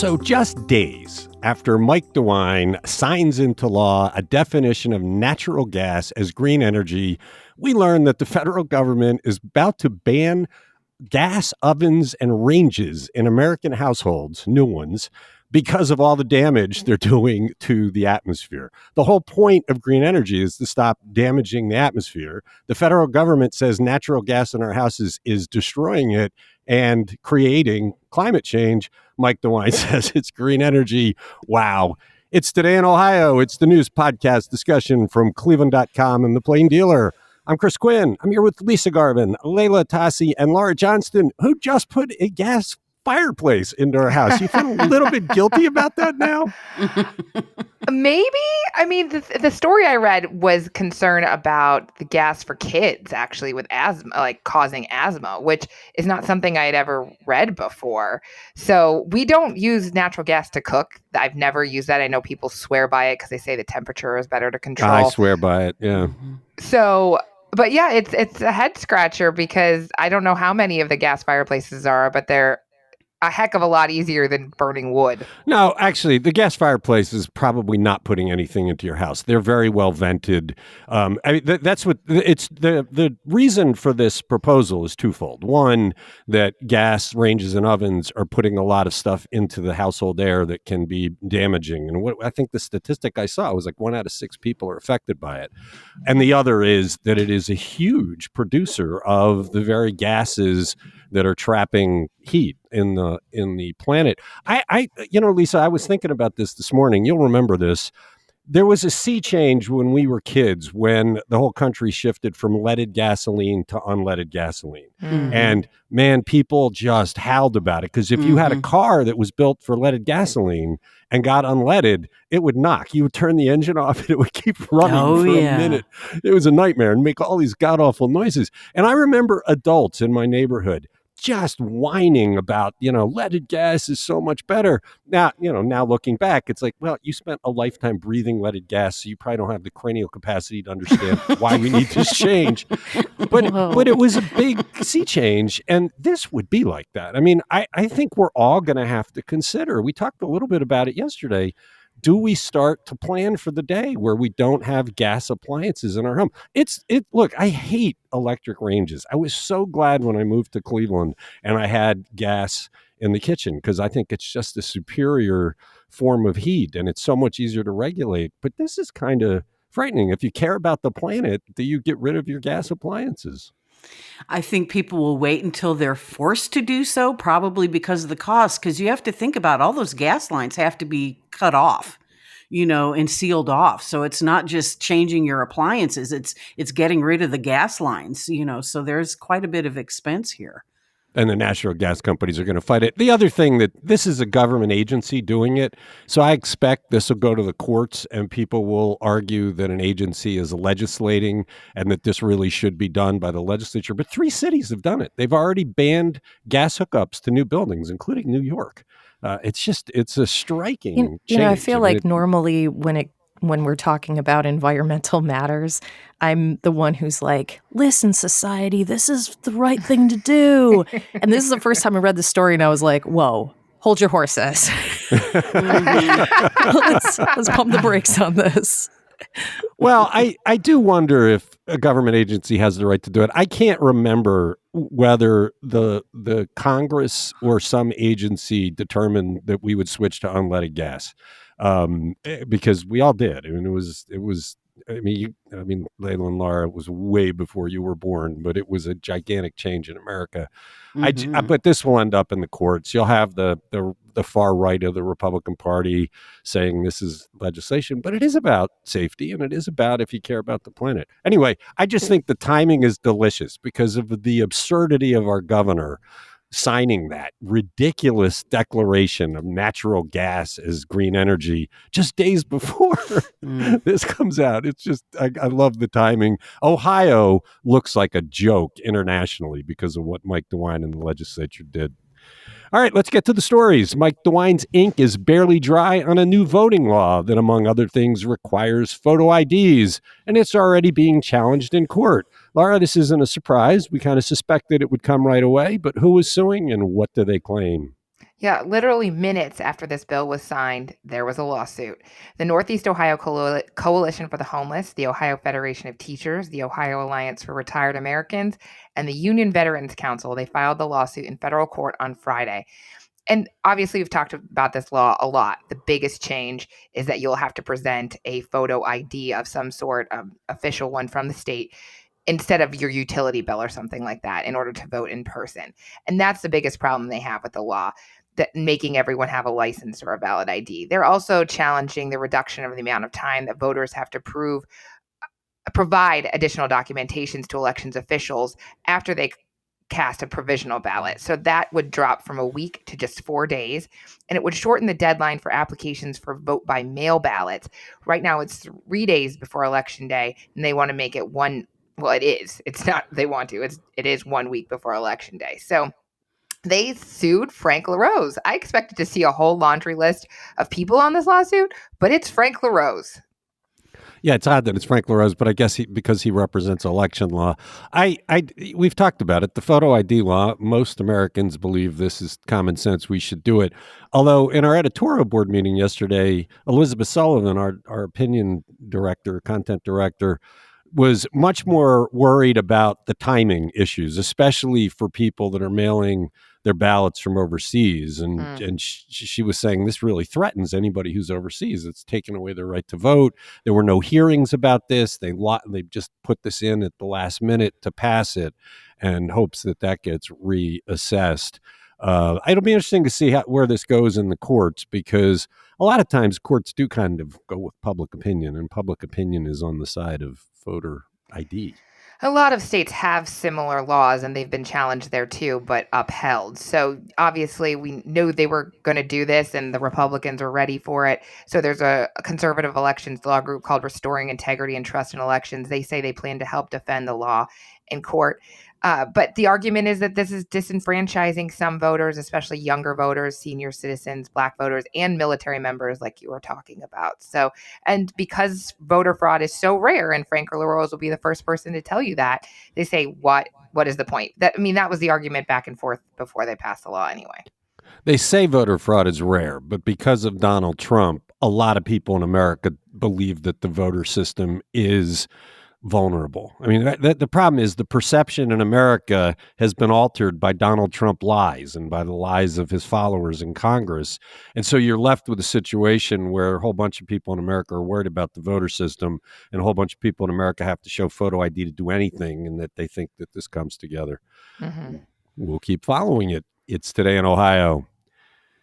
So just days after Mike DeWine signs into law a definition of natural gas as green energy, we learn that the federal government is about to ban gas ovens and ranges in American households, new ones, because of all the damage they're doing to the atmosphere. The whole point of green energy is to stop damaging the atmosphere. The federal government says natural gas in our houses is destroying it and creating climate change. Mike DeWine says it's green energy. Wow. It's Today in Ohio. It's the news podcast discussion from cleveland.com and the Plain Dealer. I'm Chris Quinn. I'm here with Lisa Garvin, Layla Tassi, and Laura Johnston, who just put a gas fireplace into our house. You feel a little bit guilty about that now? Maybe. I mean, the story I read was concern about the gas for kids actually with asthma, like causing asthma, which is not something I had ever read before. So we don't use natural gas to cook. I've never used that. I know people swear by it because they say the temperature is better to control. I swear by it, yeah. So, but yeah, it's a head scratcher because I don't know how many of the gas fireplaces are, but they're a heck of a lot easier than burning wood. No, actually, the gas fireplace is probably not putting anything into your house. They're very well vented. I mean, that's what it's the reason for this proposal is twofold. One, that gas ranges and ovens are putting a lot of stuff into the household air that can be damaging. And what I think the statistic I saw was like 1 out of 6 people are affected by it. And the other is that it is a huge producer of the very gases that are trapping heat in the planet. Lisa, I was thinking about this morning. You'll remember this. There was a sea change when we were kids, when the whole country shifted from leaded gasoline to unleaded gasoline. Mm-hmm. And man, people just howled about it because if you had a car that was built for leaded gasoline and got unleaded, it would knock. You would turn the engine off and it would keep running for a minute. It was a nightmare and make all these god-awful noises. And I remember adults in my neighborhood just whining about, leaded gas is so much better. Now looking back, it's like, well, you spent a lifetime breathing leaded gas, so you probably don't have the cranial capacity to understand why we need this change. But it was a big sea change, and this would be like that. I mean, I think we're all going to have to consider, we talked a little bit about it yesterday, do we start to plan for the day where we don't have gas appliances in our home? Look, I hate electric ranges. I was so glad when I moved to Cleveland and I had gas in the kitchen because I think it's just a superior form of heat and it's so much easier to regulate. But this is kind of frightening. If you care about the planet, do you get rid of your gas appliances? I think people will wait until they're forced to do so, probably because of the cost, because you have to think about all those gas lines have to be cut off, and sealed off. So it's not just changing your appliances, it's getting rid of the gas lines, so there's quite a bit of expense here. And the natural gas companies are going to fight it. The other thing that this is a government agency doing it. So I expect this will go to the courts and people will argue that an agency is legislating and that this really should be done by the legislature. But 3 cities have done it. They've already banned gas hookups to new buildings, including New York. It's a striking change. I feel like normally when we're talking about environmental matters, I'm the one who's like, listen, society, this is the right thing to do. And this is the first time I read the story and I was like, whoa, hold your horses. let's pump the brakes on this. Well, I do wonder if a government agency has the right to do it. I can't remember whether the Congress or some agency determined that we would switch to unleaded gas. Because we all did. I mean, Layla and Laura, it was way before you were born, but it was a gigantic change in America. But this will end up in the courts. You'll have the far right of the Republican Party saying this is legislation, but it is about safety and it is about if you care about the planet. Anyway, I just think the timing is delicious because of the absurdity of our governor signing that ridiculous declaration of natural gas as green energy just days before this comes out. It's just, I love the timing. Ohio looks like a joke internationally because of what Mike DeWine and the legislature did. All right, let's get to the stories. Mike DeWine's ink is barely dry on a new voting law that, among other things, requires photo IDs, and it's already being challenged in court. Laura, this isn't a surprise. We kind of suspected it would come right away, but who is suing and what do they claim? Yeah, literally minutes after this bill was signed, there was a lawsuit. The Northeast Ohio Coalition for the Homeless, the Ohio Federation of Teachers, the Ohio Alliance for Retired Americans, and the Union Veterans Council, they filed the lawsuit in federal court on Friday. And obviously, we've talked about this law a lot. The biggest change is that you'll have to present a photo ID of some sort, official one from the state, instead of your utility bill or something like that, in order to vote in person. And that's the biggest problem they have with the law, that making everyone have a license or a valid ID. They're also challenging the reduction of the amount of time that voters have to provide additional documentations to elections officials after they cast a provisional ballot. So that would drop from a week to just 4 days, and it would shorten the deadline for applications for vote by mail ballots. Right now it's 3 days before election day, and they want to make it one. Well, it is. It's not they want to. It is 1 week before election day. So they sued Frank LaRose. I expected to see a whole laundry list of people on this lawsuit, but it's Frank LaRose. Yeah, it's odd that it's Frank LaRose, but I guess because he represents election law. We've talked about it. The photo ID law, most Americans believe this is common sense. We should do it. Although in our editorial board meeting yesterday, Elizabeth Sullivan, our opinion director, content director, was much more worried about the timing issues, especially for people that are mailing their ballots from overseas. And she was saying this really threatens anybody who's overseas. It's taken away their right to vote. There were no hearings about this. They just put this in at the last minute to pass it, and hopes that gets reassessed. It'll be interesting to see where this goes in the courts, because a lot of times courts do kind of go with public opinion, and public opinion is on the side of voter ID. A lot of states have similar laws, and they've been challenged there too, but upheld. So obviously we knew they were going to do this, and the Republicans were ready for it. So there's a conservative elections law group called Restoring Integrity and Trust in Elections. They say they plan to help defend the law in court. But the argument is that this is disenfranchising some voters, especially younger voters, senior citizens, Black voters, and military members, like you were talking about. So, and because voter fraud is so rare, and Frank LaRose will be the first person to tell you that, they say, what is the point? That was the argument back and forth before they passed the law anyway. They say voter fraud is rare, but because of Donald Trump, a lot of people in America believe that the voter system is vulnerable. I mean, the problem is the perception in America has been altered by Donald Trump lies and by the lies of his followers in Congress. And so you're left with a situation where a whole bunch of people in America are worried about the voter system, and a whole bunch of people in America have to show photo ID to do anything, and that they think that this comes together. Mm-hmm. We'll keep following it. It's Today in Ohio.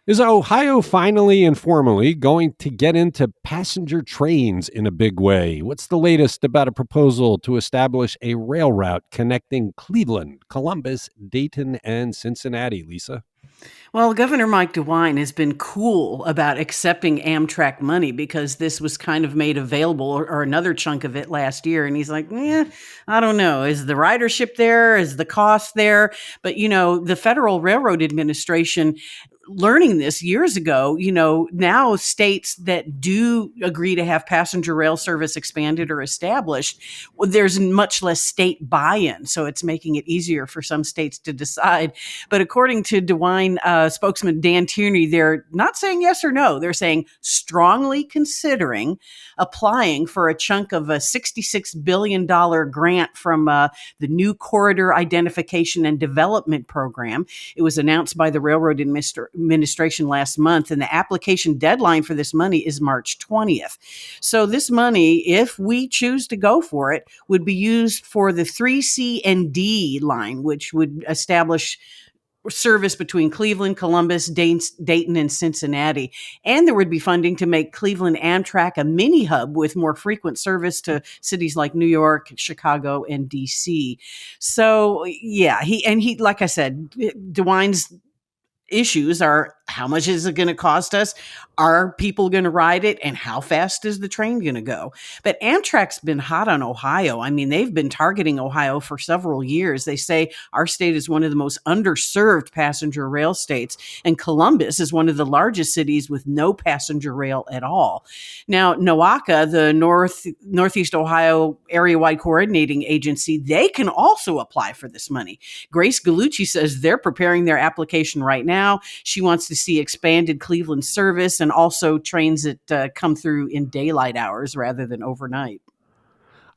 Is Ohio finally and formally going to get into passenger trains in a big way? What's the latest about a proposal to establish a rail route connecting Cleveland, Columbus, Dayton, and Cincinnati, Lisa? Well, Governor Mike DeWine has been cool about accepting Amtrak money, because this was kind of made available, or another chunk of it last year. And he's like, I don't know. Is the ridership there? Is the cost there? But, the Federal Railroad Administration, learning this years ago, now states that do agree to have passenger rail service expanded or established, there's much less state buy-in. So it's making it easier for some states to decide. But according to DeWine spokesman Dan Tierney, they're not saying yes or no. They're saying strongly considering applying for a chunk of a $66 billion grant from the New Corridor Identification and Development Program. It was announced by the Railroad Administration last month, and the application deadline for this money is March 20th. So this money, if we choose to go for it, would be used for the 3C and D line, which would establish service between Cleveland, Columbus, Dayton, and Cincinnati. And there would be funding to make Cleveland Amtrak a mini hub with more frequent service to cities like New York, Chicago, and DC. So yeah, he like I said, DeWine's issues are, how much is it going to cost us? Are people going to ride it? And how fast is the train going to go? But Amtrak's been hot on Ohio. I mean, they've been targeting Ohio for several years. They say our state is one of the most underserved passenger rail states, and Columbus is one of the largest cities with no passenger rail at all. Now, NOACA, the Northeast Ohio Area-Wide Coordinating Agency, they can also apply for this money. Grace Gallucci says they're preparing their application right now. now. She wants to see expanded Cleveland service and also trains that come through in daylight hours rather than overnight.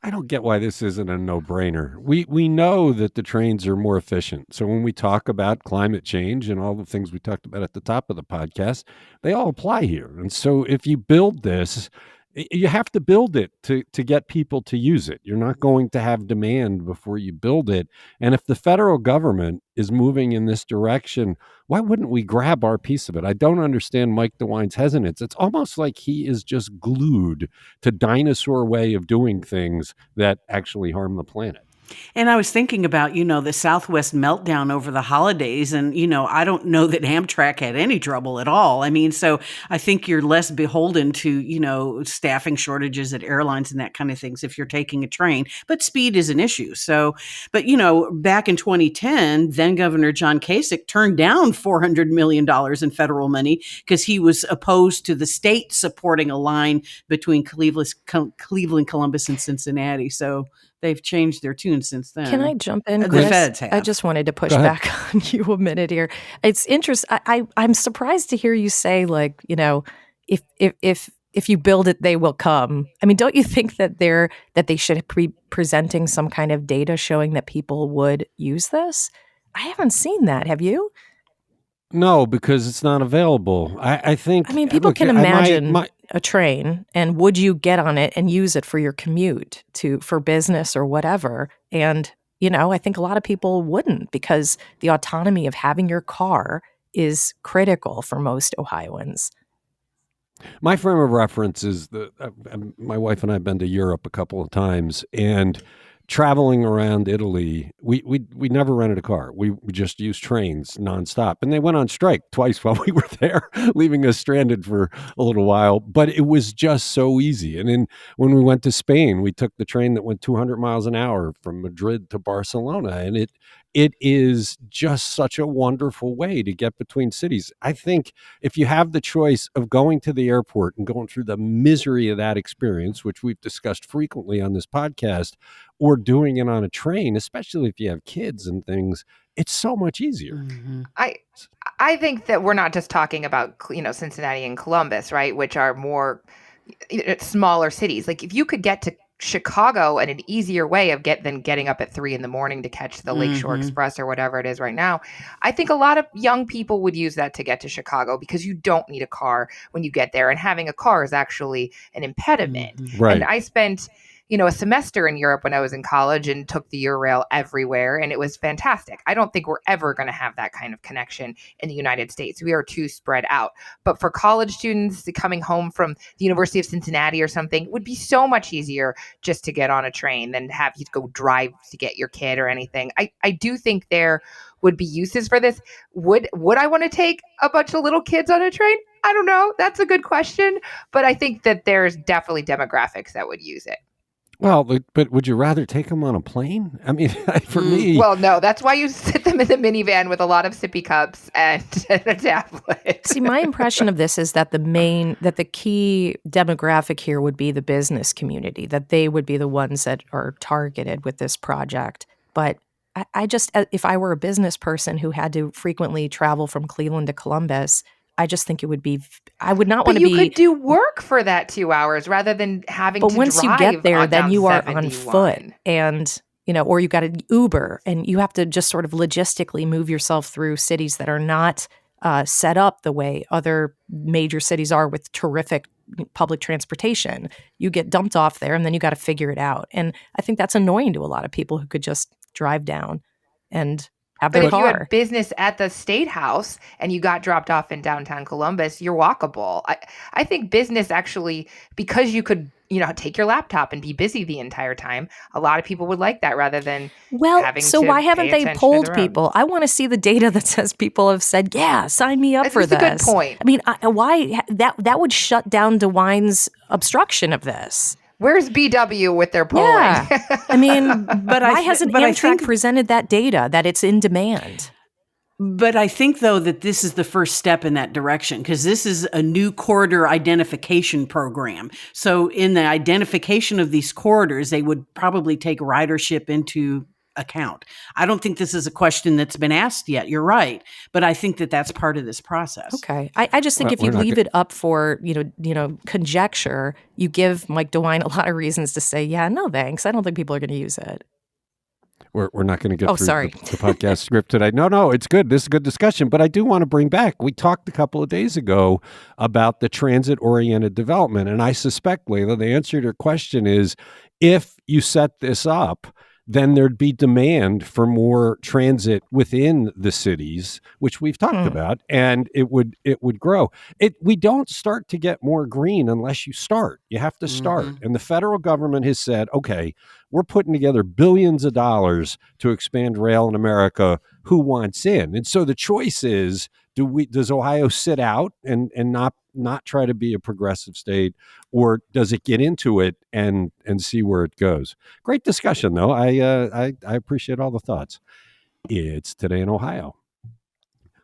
I don't get why this isn't a no-brainer. We know that the trains are more efficient. So when we talk about climate change and all the things we talked about at the top of the podcast, they all apply here. And so if you build this, you have to build it to get people to use it. You're not going to have demand before you build it. And if the federal government is moving in this direction, why wouldn't we grab our piece of it? I don't understand Mike DeWine's hesitance. It's almost like he is just glued to dinosaur way of doing things that actually harm the planet. And I was thinking about, the Southwest meltdown over the holidays. And, I don't know that Amtrak had any trouble at all. I mean, so I think you're less beholden to, staffing shortages at airlines and that kind of things if you're taking a train. But speed is an issue. So, but, back in 2010, then Governor John Kasich turned down $400 million in federal money because he was opposed to the state supporting a line between Cleveland, Columbus, and Cincinnati. So they've changed their tune since then. Can I jump in, The Chris? feds have. I just wanted to push back on you a minute here. It's interesting. I'm surprised to hear you say, like, if you build it, they will come. I mean, don't you think that they should be presenting some kind of data showing that people would use this? I haven't seen that. Have you? No, because it's not available. I think. I mean, people can imagine a train, and would you get on it and use it for your commute for business or whatever? And, I think a lot of people wouldn't, because the autonomy of having your car is critical for most Ohioans. My frame of reference is my wife and I have been to Europe a couple of times, and traveling around Italy, we never rented a car. We just used trains nonstop, and they went on strike twice while we were there, leaving us stranded for a little while. But it was just so easy. And then when we went to Spain, we took the train that went 200 miles an hour from Madrid to Barcelona, and it is just such a wonderful way to get between cities. I think if you have the choice of going to the airport and going through the misery of that experience, which we've discussed frequently on this podcast, or doing it on a train, especially if you have kids and things, it's so much easier. Mm-hmm. I think that we're not just talking about, Cincinnati and Columbus, right, which are more smaller cities. Like, if you could get to Chicago in an easier way than getting up at 3 a.m. to catch the Lakeshore Express or whatever it is right now, I think a lot of young people would use that to get to Chicago, because you don't need a car when you get there, and having a car is actually an impediment. Right. And I spent a semester in Europe when I was in college and took the Eurail everywhere, and it was fantastic. I don't think we're ever going to have that kind of connection in the United States. We are too spread out. But for college students coming home from the University of Cincinnati or something, it would be so much easier just to get on a train than have you go drive to get your kid or anything. I do think there would be uses for this. Would I want to take a bunch of little kids on a train? I don't know. That's a good question. But I think that there's definitely demographics that would use it. Well, but would you rather take them on a plane? I mean, for me... Well, no, that's why you sit them in the minivan with a lot of sippy cups and a tablet. See, my impression of this is that the key demographic here would be the business community, that they would be the ones that are targeted with this project. But I just, if I were a business person who had to frequently travel from Cleveland to Columbus, I just think it would be, I would not want to be. But you could do work for that 2 hours rather than having to drive. But once you get there, then you are 71. on foot, and, or you got an Uber, and you have to just sort of logistically move yourself through cities that are not set up the way other major cities are with terrific public transportation. You get dumped off there, and then you got to figure it out. And I think that's annoying to a lot of people who could just drive down and have their car. But if you had business at the State House and you got dropped off in downtown Columbus, you're walkable. I think business actually, because you could, take your laptop and be busy the entire time, a lot of people would like that rather than having so to why haven't pay they attention to polled their own. people? I want to see the data that says people have said, yeah, sign me up for this. That's a good point. I mean, why that would shut down DeWine's obstruction of this. Where's BW with their polling? Yeah. I mean, why hasn't Amtrak presented that data that it's in demand? But I think, though, that this is the first step in that direction, because this is a new corridor identification program. So in the identification of these corridors, they would probably take ridership into account. I don't think this is a question that's been asked yet. You're right. But I think that that's part of this process. Okay. I just think Well, if you we're not leave it up for, conjecture, you give Mike DeWine a lot of reasons to say, yeah, no thanks. I don't think people are going to use it. We're not going to get through sorry. the podcast script today. No, it's good. This is a good discussion. But I do want to bring back, we talked a couple of days ago about the transit-oriented development. And I suspect, Layla, the answer to your question is, if you set this up, then there'd be demand for more transit within the cities, which we've talked about, and it would grow. We don't start to get more green unless you start. You have to start. And the federal government has said, okay, we're putting together billions of dollars to expand rail in America. Who wants in? And so the choice is, does Ohio sit out and not try to be a progressive state, or does it get into it and see where it goes? Great discussion, though. I appreciate all the thoughts. It's Today in Ohio.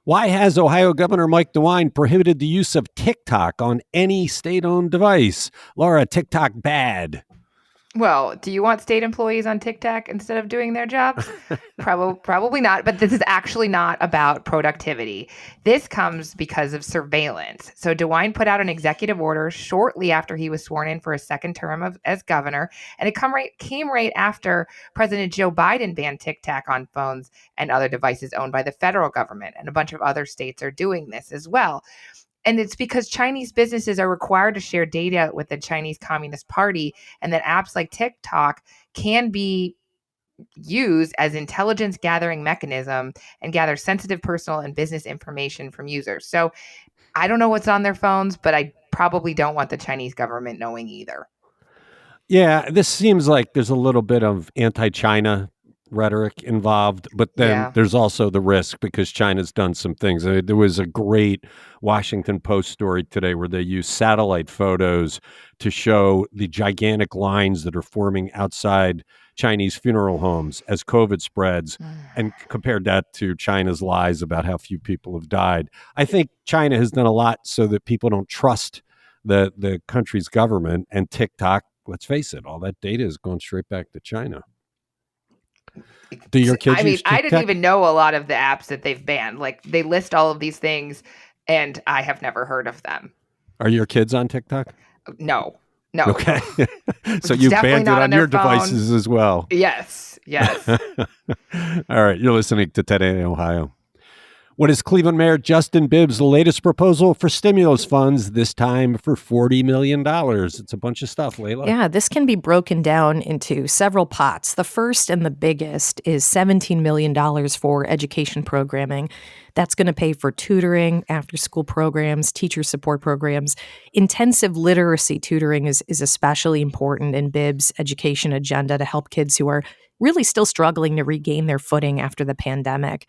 Why has Ohio Governor Mike DeWine prohibited the use of TikTok on any state-owned device? Laura, TikTok bad. Well, do you want state employees on TikTok instead of doing their jobs? Probably not. But this is actually not about productivity. This comes because of surveillance. So DeWine put out an executive order shortly after he was sworn in for a second term as governor. And it came right after President Joe Biden banned TikTok on phones and other devices owned by the federal government. And a bunch of other states are doing this as well. And it's because Chinese businesses are required to share data with the Chinese Communist Party, and that apps like TikTok can be used as intelligence gathering mechanism and gather sensitive personal and business information from users. So I don't know what's on their phones, but I probably don't want the Chinese government knowing either. Yeah, this seems like there's a little bit of anti-China rhetoric involved, but then there's also the risk because China's done some things. There was a great Washington Post story today where they used satellite photos to show the gigantic lines that are forming outside Chinese funeral homes as COVID spreads, and compared that to China's lies about how few people have died. I think China has done a lot so that people don't trust the country's government, and TikTok, let's face it, all that data is going straight back to China. Do your kids use TikTok? I didn't even know a lot of the apps that they've banned. Like, they list all of these things, and I have never heard of them. Are your kids on TikTok? No. Okay. So you banned it on your devices as well. Yes. All right. You're listening to Today in Ohio. What is Cleveland Mayor Justin Bibb's latest proposal for stimulus funds, this time for $40 million? It's a bunch of stuff, Layla. Yeah, this can be broken down into several pots. The first and the biggest is $17 million for education programming. That's going to pay for tutoring, after-school programs, teacher support programs. Intensive literacy tutoring is especially important in Bibb's education agenda to help kids who are really still struggling to regain their footing after the pandemic.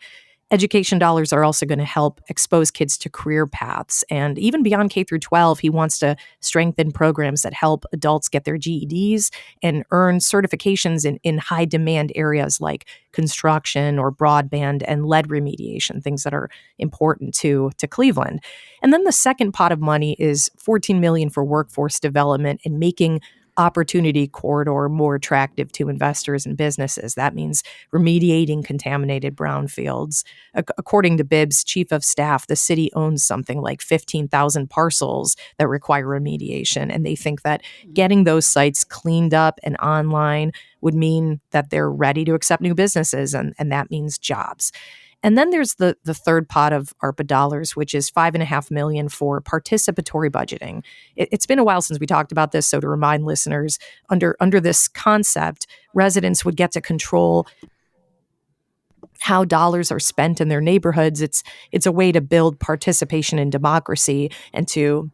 Education dollars are also going to help expose kids to career paths. And even beyond K through 12, he wants to strengthen programs that help adults get their GEDs and earn certifications in high demand areas like construction or broadband and lead remediation, things that are important to Cleveland. And then the second pot of money is $14 million for workforce development and making Opportunity Corridor more attractive to investors and businesses. That means remediating contaminated brownfields. According to Bibb's chief of staff, the city owns something like 15,000 parcels that require remediation, and they think that getting those sites cleaned up and online would mean that they're ready to accept new businesses, and that means jobs. And then there's the third pot of ARPA dollars, which is $5.5 million for participatory budgeting. It's been a while since we talked about this, so to remind listeners, under this concept, residents would get to control how dollars are spent in their neighborhoods. It's a way to build participation in democracy and to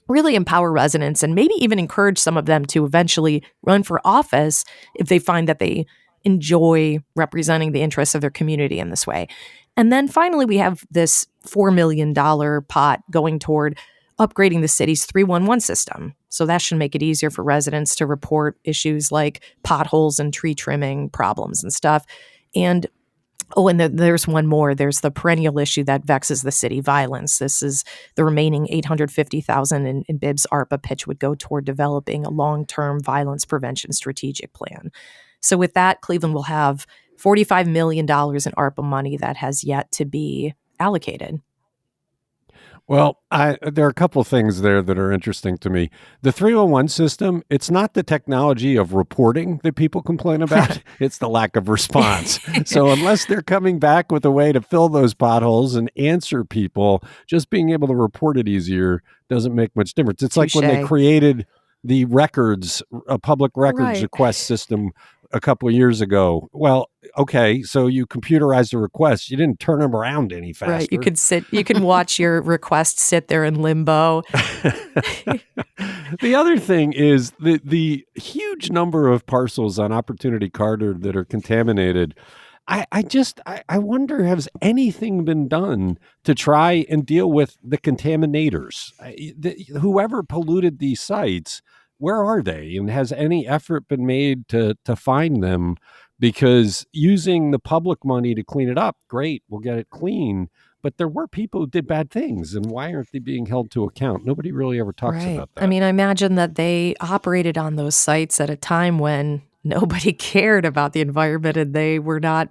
really empower residents and maybe even encourage some of them to eventually run for office if they find that they enjoy representing the interests of their community in this way. And then finally, we have this $4 million pot going toward upgrading the city's 311 system. So that should make it easier for residents to report issues like potholes and tree trimming problems and stuff. And there's one more. There's the perennial issue that vexes the city, violence. This is the remaining $850,000 in Bibb's ARPA pitch would go toward developing a long-term violence prevention strategic plan. So with that, Cleveland will have $45 million in ARPA money that has yet to be allocated. Well, there are a couple things there that are interesting to me. The 301 system, it's not the technology of reporting that people complain about. It's the lack of response. So unless they're coming back with a way to fill those potholes and answer people, just being able to report it easier doesn't make much difference. It's like when they Touche. created the records, a public records Right. request system a couple of years ago. Well, okay, so you computerized the request. You didn't turn them around any faster. Right. You can watch your request sit there in limbo. The other thing is the huge number of parcels on Opportunity Carter that are contaminated. I wonder, has anything been done to try and deal with the contaminators? Whoever polluted these sites, where are they? And has any effort been made to find them? Because using the public money to clean it up, great, we'll get it clean. But there were people who did bad things, and why aren't they being held to account? Nobody really ever talks about that. I mean, I imagine that they operated on those sites at a time when nobody cared about the environment, and they were not,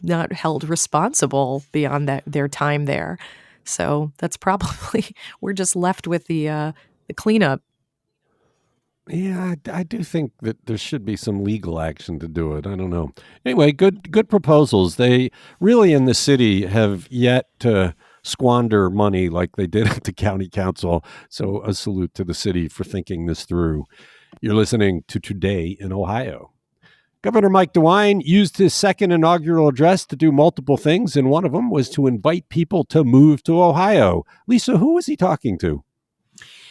not held responsible beyond their time there. So that's probably we're just left with the cleanup. Yeah, I do think that there should be some legal action to do it. I don't know. Anyway, good proposals. They really in the city have yet to squander money like they did at the county council. So a salute to the city for thinking this through. You're listening to Today in Ohio. Governor Mike DeWine used his second inaugural address to do multiple things, and one of them was to invite people to move to Ohio. Lisa, who was he talking to?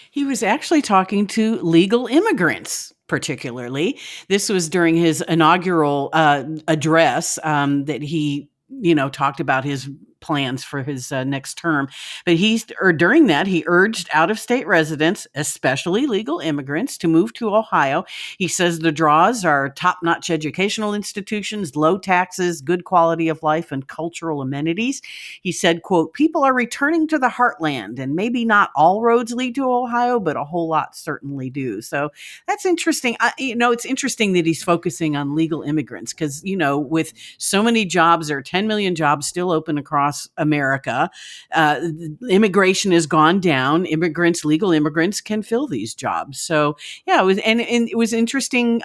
He was actually talking to legal immigrants, particularly. This was during his inaugural address that he, talked about his plans for his next term. But during that, he urged out-of-state residents, especially legal immigrants, to move to Ohio. He says the draws are top-notch educational institutions, low taxes, good quality of life, and cultural amenities. He said, quote, people are returning to the heartland, and maybe not all roads lead to Ohio, but a whole lot certainly do. So that's interesting. It's interesting that he's focusing on legal immigrants because, with so many jobs, there are 10 million jobs still open across America. Immigration has gone down. Legal immigrants can fill these jobs. So yeah, it was interesting,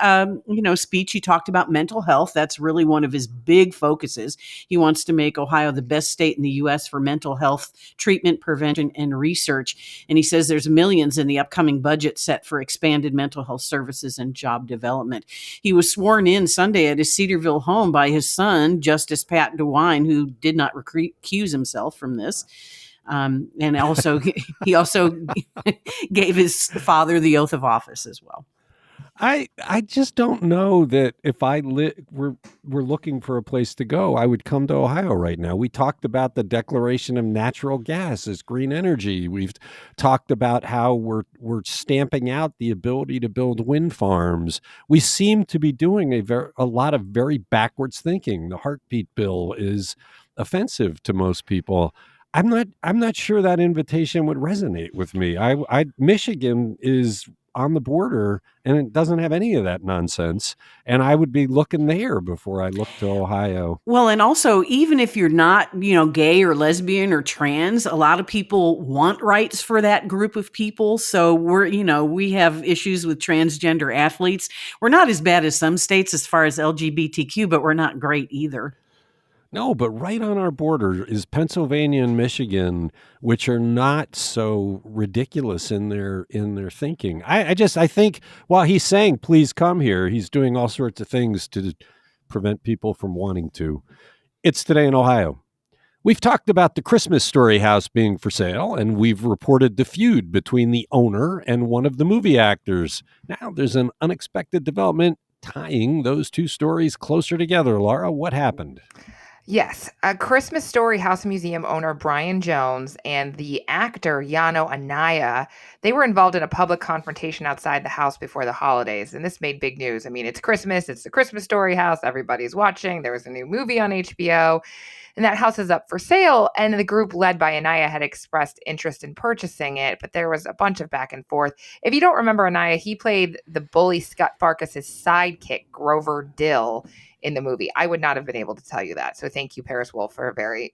speech. He talked about mental health. That's really one of his big focuses. He wants to make Ohio the best state in the U.S. for mental health treatment, prevention, and research. And he says there's millions in the upcoming budget set for expanded mental health services and job development. He was sworn in Sunday at his Cedarville home by his son, Justice Pat DeWine, who did not recuse himself from this. And also, he also gave his father the oath of office as well. I just don't know that if we're looking for a place to go, I would come to Ohio right now. We talked about the declaration of natural gas as green energy. We've talked about how we're stamping out the ability to build wind farms. We seem to be doing a lot of very backwards thinking. The heartbeat bill is offensive to most people. I'm not sure that invitation would resonate with me. Michigan is on the border and it doesn't have any of that nonsense. And I would be looking there before I look to Ohio. Well, and also, even if you're not, gay or lesbian or trans, a lot of people want rights for that group of people. So we have issues with transgender athletes. We're not as bad as some states as far as LGBTQ, but we're not great either. No, but right on our border is Pennsylvania and Michigan, which are not so ridiculous in their thinking. I think while he's saying, please come here, he's doing all sorts of things to prevent people from wanting to. It's Today in Ohio. We've talked about the Christmas Story house being for sale, and we've reported the feud between the owner and one of the movie actors. Now there's an unexpected development tying those two stories closer together. Laura, what happened? Yes, a Christmas Story House Museum owner Brian Jones and the actor Yano Anaya, they were involved in a public confrontation outside the house before the holidays, and this made big news. I mean, it's Christmas, it's the Christmas Story house, everybody's watching, there was a new movie on HBO, and that house is up for sale, and the group led by Anaya had expressed interest in purchasing it, but there was a bunch of back and forth. If you don't remember Anaya, he played the bully Scott Farkus's sidekick, Grover Dill, in the movie. I would not have been able to tell you that. So thank you, Paris Wolf, for a very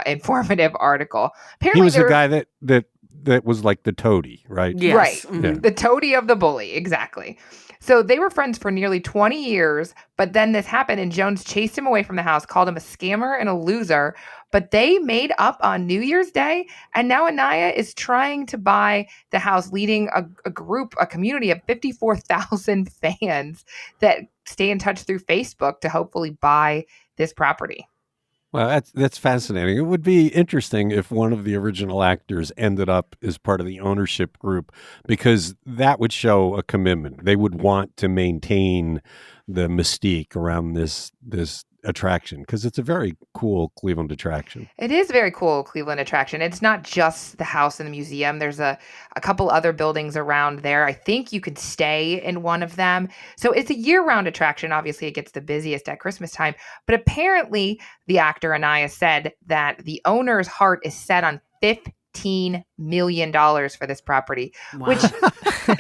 informative article. Apparently, he was the guy that was like the toady, right? Yes. Right. Mhm. Yeah. The toady of the bully. Exactly. So they were friends for nearly 20 years, but then this happened and Jones chased him away from the house, called him a scammer and a loser. But they made up on New Year's Day, and now Anaya is trying to buy the house, leading a community of 54,000 fans that stay in touch through Facebook to hopefully buy this property. Well, that's fascinating. It would be interesting if one of the original actors ended up as part of the ownership group, because that would show a commitment. They would want to maintain the mystique around this attraction, because it's a very cool Cleveland attraction. It is a very cool Cleveland attraction. It's not just the house and the museum. There's a couple other buildings around there. I think you could stay in one of them. So it's a year-round attraction. Obviously, it gets the busiest at Christmas time. But apparently, the actor Anaya said that the owner's heart is set on $15 million for this property, Wow. which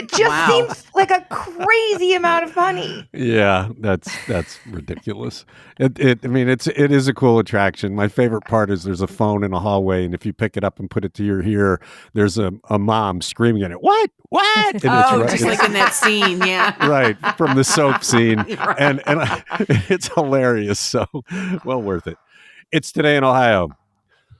just seems like a crazy amount of money. Yeah, that's ridiculous. It is a cool attraction. My favorite part is there's a phone in a hallway, and if you pick it up and put it to your ear, there's a mom screaming at it, "What? What?" And Just like in that scene, yeah. right from the soap scene, Right. and it's hilarious. So well worth it. It's Today in Ohio.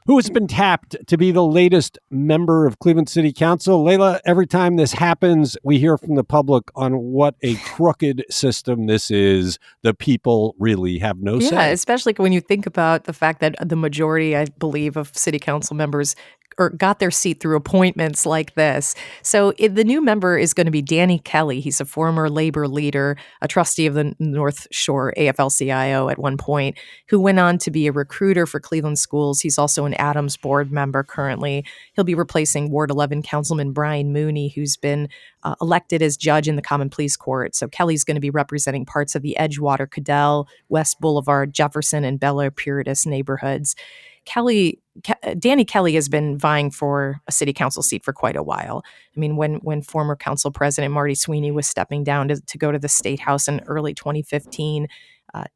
Who has been tapped to be the latest member of Cleveland City Council? Layla, every time this happens, we hear from the public on what a crooked system this is. The people really have no say. Yeah, especially when you think about the fact that the majority, I believe, of city council members got their seat through appointments like this. So the new member is going to be Danny Kelly. He's a former labor leader, a trustee of the North Shore AFL-CIO at one point, who went on to be a recruiter for Cleveland schools. He's also an Adams board member currently. He'll be replacing Ward 11 Councilman Brian Mooney, who's been elected as judge in the Common Pleas Court. So Kelly's going to be representing parts of the Edgewater, Cadell, West Boulevard, Jefferson, and Bel Air Puritas neighborhoods. Danny Kelly has been vying for a city council seat for quite a while. I mean, when former council president Marty Sweeney was stepping down to go to the State House in early 2015,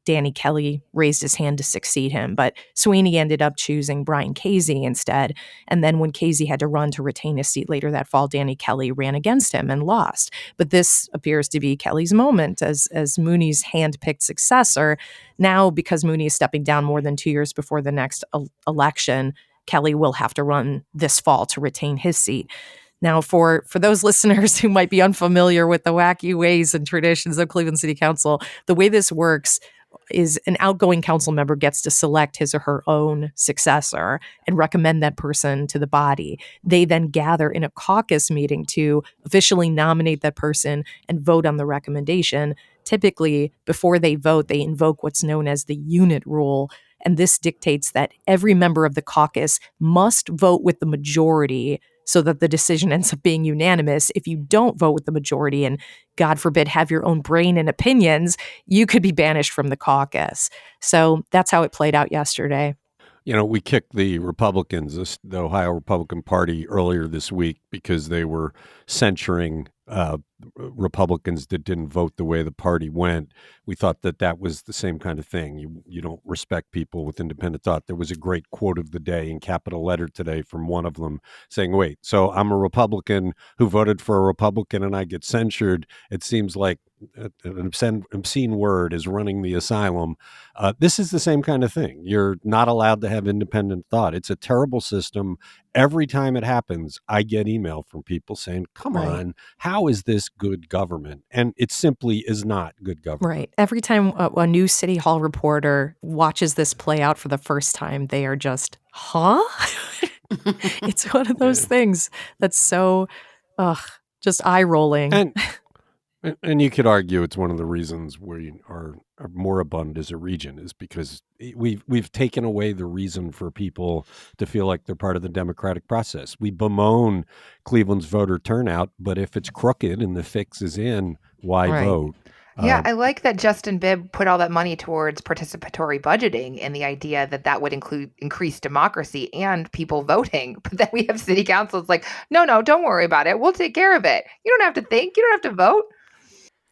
Danny Kelly raised his hand to succeed him, but Sweeney ended up choosing Brian Casey instead. And then when Casey had to run to retain his seat later that fall, Danny Kelly ran against him and lost. But this appears to be Kelly's moment as Mooney's hand-picked successor. Now, because Mooney is stepping down more than 2 years before the next election, Kelly will have to run this fall to retain his seat. Now, for those listeners who might be unfamiliar with the wacky ways and traditions of Cleveland City Council, the way this works is an outgoing council member gets to select his or her own successor and recommend that person to the body. They then gather in a caucus meeting to officially nominate that person and vote on the recommendation. Typically, before they vote, they invoke what's known as the unit rule. And this dictates that every member of the caucus must vote with the majority so that the decision ends up being unanimous. If you don't vote with the majority and, God forbid, have your own brain and opinions, you could be banished from the caucus. So that's how it played out yesterday. You know, we kicked the Republicans, the Ohio Republican Party, earlier this week because they were censuring Republicans that didn't vote the way the party went. We thought that was the same kind of thing. You don't respect people with independent thought. There was a great quote of the day in capital letter today from one of them saying, wait, so I'm a Republican who voted for a Republican and I get censured. It seems like an obscene word is running the asylum. This is the same kind of thing. You're not allowed to have independent thought. It's a terrible system. Every time it happens, I get email from people saying, come on, how is this good government? And it simply is not good government. Right. Every time a new City Hall reporter watches this play out for the first time, they are just, huh? It's one of those things that's so, just eye-rolling. And you could argue it's one of the reasons we are moribund as a region is because we've taken away the reason for people to feel like they're part of the democratic process. We bemoan Cleveland's voter turnout, but if it's crooked and the fix is in, why vote? Yeah, I like that Justin Bibb put all that money towards participatory budgeting and the idea that would include increased democracy and people voting. But then we have city councils like, no, don't worry about it. We'll take care of it. You don't have to think. You don't have to vote.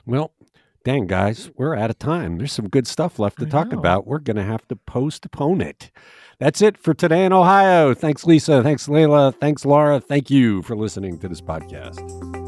Well, Dang, guys, we're out of time. There's some good stuff left to talk know. about. We're going to have to postpone it. That's it for today in Ohio. Thanks, Lisa. Thanks, Layla. Thanks, Laura. Thank you for listening to this podcast.